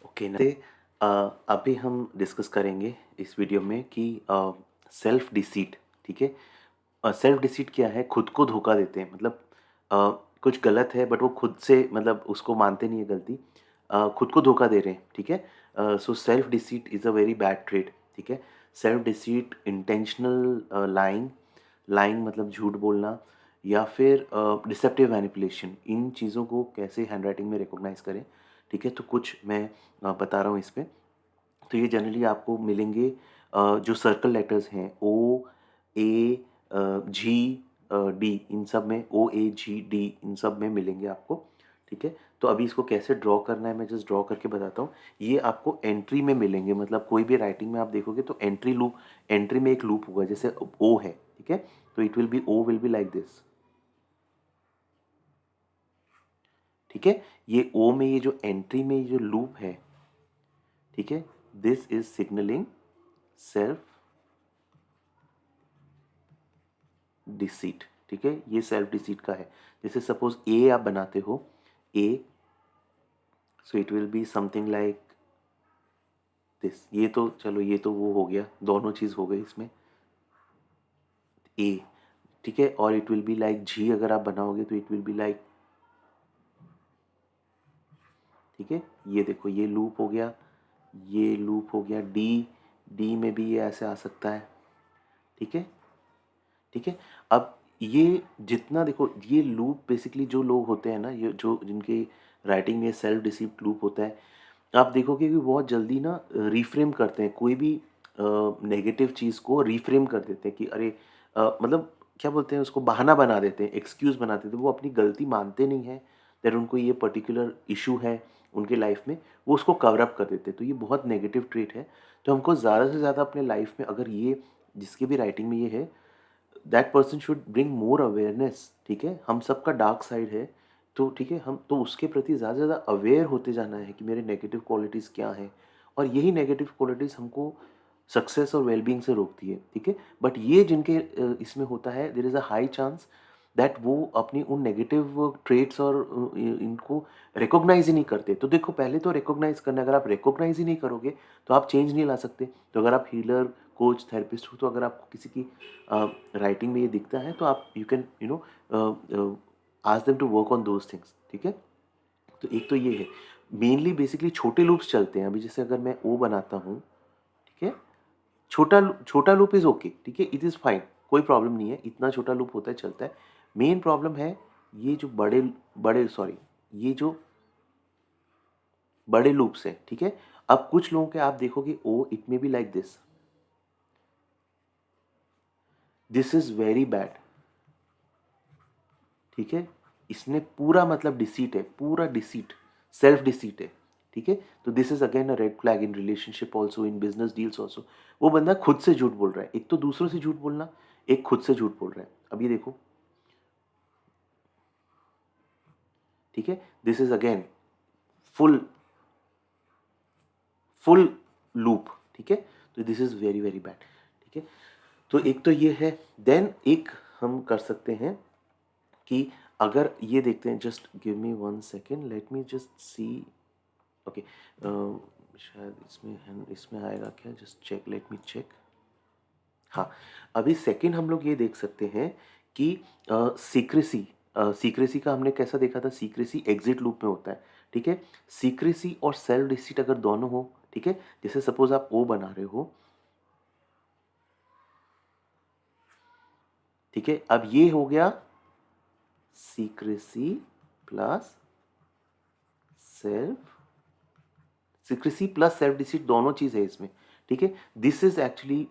Okay ना अभी हम डिस्कस करेंगे इस वीडियो में कि सेल्फ डिसीट। ठीक है। सेल्फ डिसीट क्या है? खुद को धोखा देते हैं, मतलब कुछ गलत है बट वो खुद से मतलब उसको मानते नहीं है गलती। खुद को धोखा दे रहे हैं। ठीक है। So self deceit is a very bad trade. ठीक है। Self deceit, intentional lying, lying मतलब झूठ बोलना, या फिर डिसेप्टिव मैनिपुलेशन, इन चीज़ों को कैसे हैंडराइटिंग में रिकॉग्नाइज करें। ठीक है। तो कुछ मैं बता रहा हूँ इसमें। तो ये जनरली आपको मिलेंगे जो सर्कल लेटर्स हैं, ओ, ए, जी, डी, इन सब में, ओ, ए, जी, डी, इन सब में मिलेंगे आपको। ठीक है। तो अभी इसको कैसे ड्रॉ करना है मैं जस्ट ड्रॉ करके बताता हूँ। ये आपको एंट्री में मिलेंगे, मतलब कोई भी राइटिंग में आप देखोगे तो एंट्री लूप, एंट्री में एक लूप होगा, जैसे ओ है। ठीक है। तो it will be, O will be like this. ठीक है। ये ओ में, ये जो एंट्री में ये जो लूप है, ठीक है, this is signalling self deceit. ठीक है। ये सेल्फ डिसीट का है। जैसे सपोज ए आप बनाते हो, uh, so it will be something like this. ये तो चलो, ये तो वो हो गया, दोनों चीज़ हो गई इसमें, ए। ठीक है। और इट विल बी लाइक जी, अगर आप बनाओगे तो इट विल बी लाइक, ठीक है, ये देखो, ये लूप हो गया, ये लूप हो गया। डी, डी में भी ये ऐसे आ सकता है। ठीक है। ठीक है। अब ये जितना देखो, ये लूप बेसिकली जो लोग होते हैं ना, ये जो जिनके राइटिंग में सेल्फ डिसीट लूप होता है, आप देखोगे कि बहुत जल्दी ना रिफ्रेम करते हैं कोई भी नेगेटिव चीज़ को, रिफ्रेम कर देते हैं कि अरे मतलब क्या बोलते हैं उसको, बहाना बना देते हैं, एक्सक्यूज़ बना देते हैं। वो अपनी गलती मानते नहीं हैं, दैट उनको ये पर्टिकुलर इशू है उनके लाइफ में, वो उसको कवर अप कर देते हैं। तो ये बहुत नेगेटिव ट्रेट है। तो हमको ज़्यादा से ज़्यादा अपने लाइफ में, अगर ये जिसकी भी राइटिंग में ये है, that person should bring more awareness. ठीक है। हम सबका डार्क साइड है, तो ठीक है, हम तो उसके प्रति ज़्यादा से ज़्यादा अवेयर होते जाना है कि मेरे नेगेटिव क्वालिटीज़ क्या हैं, और यही नेगेटिव क्वालिटीज़ हमको सक्सेस और वेलबींग से रोकती है। ठीक है। बट ये जिनके इसमें होता है, there is a high chance that वो अपनी उन नेगेटिव ट्रेट्स और इनको रिकॉग्नाइज ही नहीं करते। तो देखो, पहले तो रिकॉग्नाइज करना, अगर आप रिकॉग्नाइज ही नहीं करोगे तो आप चेंज नहीं ला सकते। तो अगर आप हीलर, कोच, थेरेपिस्ट हो, तो अगर आपको किसी की राइटिंग में ये दिखता है, तो आप you can ask them to work on those things. ठीक है। तो एक तो ये है, मेनली बेसिकली छोटे लूप्स चलते हैं। अभी जैसे अगर मैं ओ बनाता हूँ, ठीक है, छोटा लूप इज ओके। ठीक है, इट इज़ फाइन, कोई प्रॉब्लम नहीं है, इतना छोटा लूप होता है, चलता है। मेन प्रॉब्लम है ये जो बड़े बड़े सॉरी, ये जो बड़े लूप्स हैं। ठीक है। अब कुछ लोगों के आप देखोगे, oh it may be like this, this is very bad. ठीक है। इसने पूरा मतलब डिसीट है, पूरा डिसीट, सेल्फ डिसीट है। ठीक है। तो this is again a red flag in relationship also, in business deals also. वो बंदा खुद से झूठ बोल रहा है, एक तो दूसरों से झूठ बोलना, एक खुद से झूठ बोल रहा है। अब ये देखो, ठीक है, this is again full full loop. ठीक है। तो this is very very bad. ठीक है। तो एक तो ये है। देन एक हम कर सकते हैं कि अगर ये देखते हैं, just give me one second, let me just see. Okay, शायद इसमें आएगा क्या, just check, let me check. हाँ, अभी सेकंड हम लोग ये देख सकते हैं कि सीक्रेसी, सीक्रेसी का हमने कैसा देखा था, सीक्रेसी एग्जिट लूप में होता है। ठीक है। सीक्रेसी और सेल्फ डिसीट अगर दोनों हो, ठीक है, जैसे सपोज आप ओ बना रहे हो, ठीक है, अब ये हो गया secrecy plus self, secrecy plus self deceit, दोनों चीज है इसमें। ठीक है। This is actually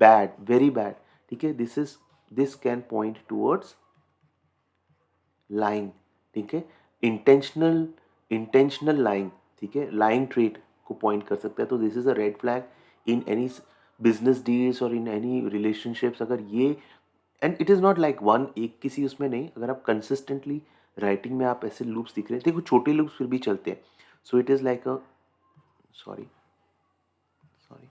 bad, very bad. ठीक है। This can point towards lying. ठीक है। Intentional, intentional lying. ठीक है, लाइंग ट्रेट को पॉइंट कर सकता है। तो this is a red flag in any business deals और इन एनी रिलेशनशिप्स। अगर ये, and it is not like one, एक किसी उसमें नहीं, अगर आप कंसिस्टेंटली राइटिंग में आप ऐसे लूप्स दिख रहे हैं, देखो छोटे लूप्स फिर भी चलते हैं। So it is like a, sorry sorry,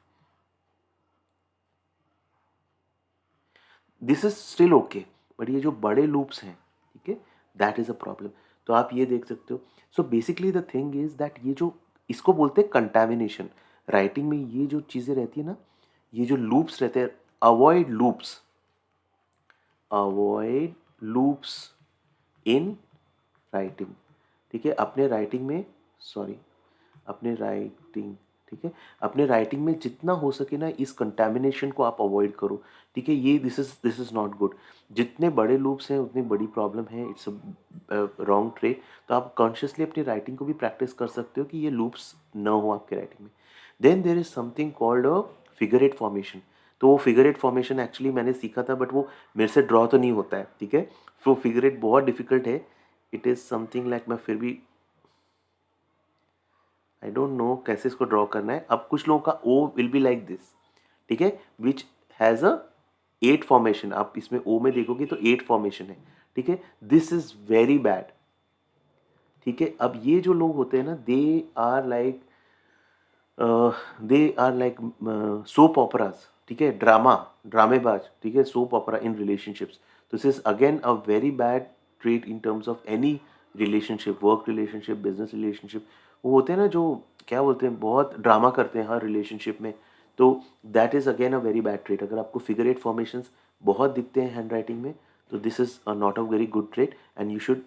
this is still okay, but ये जो बड़े लूप्स हैं, ठीक है, दैट इज अ प्रॉब्लम। तो आप ये देख सकते हो। So basically the thing is that ये जो इसको बोलते हैं कंटैमिनेशन। राइटिंग में ये जो चीज़ें रहती है ना, ये जो लूप्स रहते हैं, avoid loops, avoid loops in writing. ठीक है, अपने राइटिंग में, सॉरी, अपने राइटिंग, ठीक है, अपने राइटिंग में जितना हो सके ना इस कंटेमिनेशन को आप अवॉइड करो। ठीक है, ये दिस इज़ नॉट गुड। जितने बड़े लूप्स हैं उतनी बड़ी प्रॉब्लम है, इट्स अ रॉन्ग ट्रेड। तो आप कॉन्शियसली अपनी राइटिंग को भी प्रैक्टिस कर सकते हो कि ये लूप्स ना हो आपके राइटिंग में। Then there is something called a figure eight formation. तो वो फिगर एट फॉर्मेशन एक्चुअली मैंने सीखा था, बट वो मेरे से ड्रॉ तो नहीं होता है। ठीक है, तो फिगर एट बहुत डिफिकल्ट है। इट इज़ समथिंग लाइक, मैं फिर भी आई डोंट नो कैसे इसको ड्रॉ करना है। अब कुछ लोगों का O will be like this, ठीक है, विच हैज़ अ 8 फॉर्मेशन। आप इसमें ओ में देखोगे तो 8 फॉर्मेशन है। ठीक है, दिस इज वेरी बैड। ठीक है, अब ये जो लोग होते हैं ना, दे आर लाइक सोप ऑपराज। ठीक है, ड्रामेबाज। ठीक है, soap ऑपरा in relationships. This is again a very bad trait in terms of any relationship, work relationship, business relationship. वो होते हैं ना जो, क्या बोलते हैं, बहुत ड्रामा करते हैं हर रिलेशनशिप में। तो that is again a very bad trait. अगर आपको फिगर एट फॉर्मेशंस बहुत दिखते हैं हैंड राइटिंग में, तो this is not a very good trait, and you should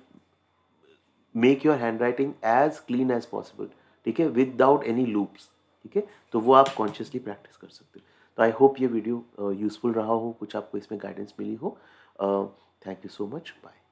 make your handwriting as clean as possible. ठीक है, विदाउट एनी लूप्स। ठीक है, तो वो आप कॉन्शियसली प्रैक्टिस कर सकते हो। तो आई होप ये वीडियो यूजफुल रहा हो, कुछ आपको इसमें गाइडेंस मिली हो। Thank you so much, bye.